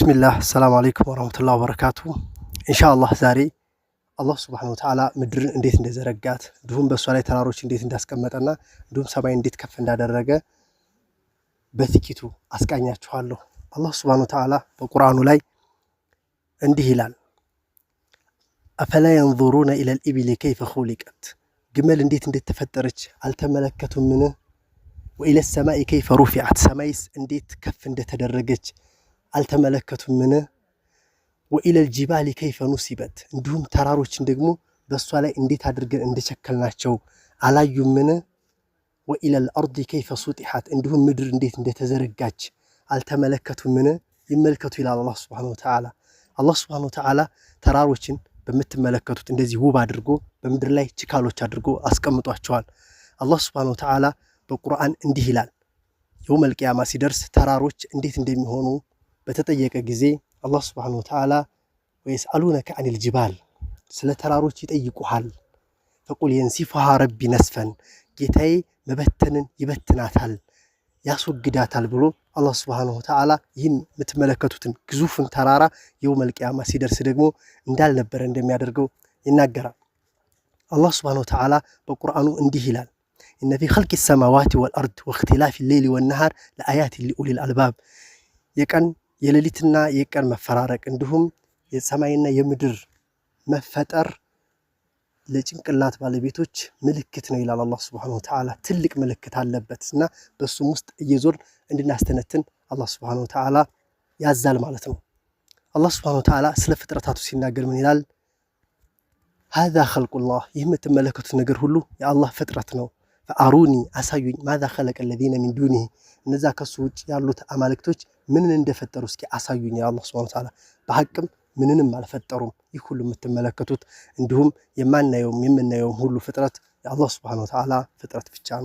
ቢስሚላህ ሰላም አለይኩም ወራህመቱላሂ ወበረካቱ። ኢንሻአላህ ዛሬ አላህ ሱብሓነሁ ወተዓላ ምድርን እንዴት እንደዘረጋት እንዲሁም በእሷ ላይ ተራሮች እንዴት እንዳስቀመጠና እንዲሁም ሰማይ እንዴት ከፍ እንዳደረገ በጥቂቱ አስቃኛችኋለሁ። አላህ ሱብሓነሁ ወተዓላ በቁርአኑ ላይ እንዲህ ይላል፣ አፈላ የንዙሩነ ኢለል ኢብሊ ከይፈ ኹሊቀት፣ ግመል እንዴት እንደተፈጠረች አልተመለከቱምን? ወኢለ ሰማኢ ከይፈ ሩፊዐት፣ ሰማይስ እንዴት ከፍ እንደተደረገች አልተመለከቱምን? ወኢለል ጂባሊ ከይፈ ኑሲበት፣ እንዲሁም ተራሮችን ደግሞ በእሷ ላይ እንዴት አድርገን እንደቸከልናቸው አላዩምን? ወኢለል አርዲ ከይፈ ሱጢሐት፣ እንዲሁም ምድር እንዴት እንደተዘረጋች አልተመለከቱምን? ይመልከቱ ይላል አላህ ሱብሓነሁ ወተዓላ። አላህ ሱብሓነሁ ወተዓላ ተራሮችን በምትመለከቱት እንደዚህ ውብ አድርጎ በምድር ላይ ችካሎች አድርጎ አስቀምጧቸዋል። አላህ ሱብሓነሁ ወተዓላ በቁርአን እንዲህ ይላል፣ የውመል ቂያማ ሲደርስ ተራሮች እንዴት እንደሚሆኑ በተጠየቀ ጊዜ አላህ ሱብሓነሁ ወተዓላ ወየስአሉነከ አኒል ጅባል፣ ስለ ተራሮች ይጠይቁሃል። ፈቁል የንሲፉሃ ረቢ ነስፈን፣ ጌታዬ መበተንን ይበትናታል ያስወግዳታል ብሎ አላህ ሱብሓነሁ ወተዓላ ይህን የምትመለከቱትን ግዙፍን ተራራ የውመል ቂያማ ሲደርስ ደግሞ እንዳልነበረ እንደሚያደርገው ይናገራል። አላህ ሱብሓነሁ ወተዓላ በቁርአኑ እንዲህ ይላል፣ ኢነ ፊ ኸልቂ ሰማዋቲ ወልአርድ ወእኽቲላፊ ሌይሊ ወነሃር ለአያቲን ሊኡሊል አልባብ፣ የቀን የሌሊትና የቀን መፈራረቅ እንዲሁም የሰማይና የምድር መፈጠር ለጭንቅላት ባለቤቶች ምልክት ነው ይላል አላህ ሱብሓነሁ ወተዓላ። ትልቅ ምልክት አለበት እና በሱም ውስጥ እየዞር እንድናስተነትን አላህ ሱብሓነሁ ወተዓላ ያዛል ማለት ነው። አላህ ሱብሓነሁ ወተዓላ ስለ ፍጥረታቱ ሲናገር ምን ይላል? ሃዛ ኸልቁላህ፣ ይህ የምትመለከቱት ነገር ሁሉ የአላህ ፍጥረት ነው። ፈአሩኒ፣ አሳዩኝ፣ ማዛ ኸለቀ ለዚነ ሚን ዱኒሂ፣ እነዛ ከሱ ውጭ ያሉት አማልክቶች ምንን እንደፈጠሩ እስኪ አሳዩኝ። አላህ ሱብሓነሁ ወተዓላ በሐቅም ምንንም አልፈጠሩም። ይህ ሁሉ የምትመለከቱት እንዲሁም የማናየውም የምናየውም ሁሉ ፍጥረት የአላህ ሱብሓነሁ ወተዓላ ፍጥረት ብቻ ነው።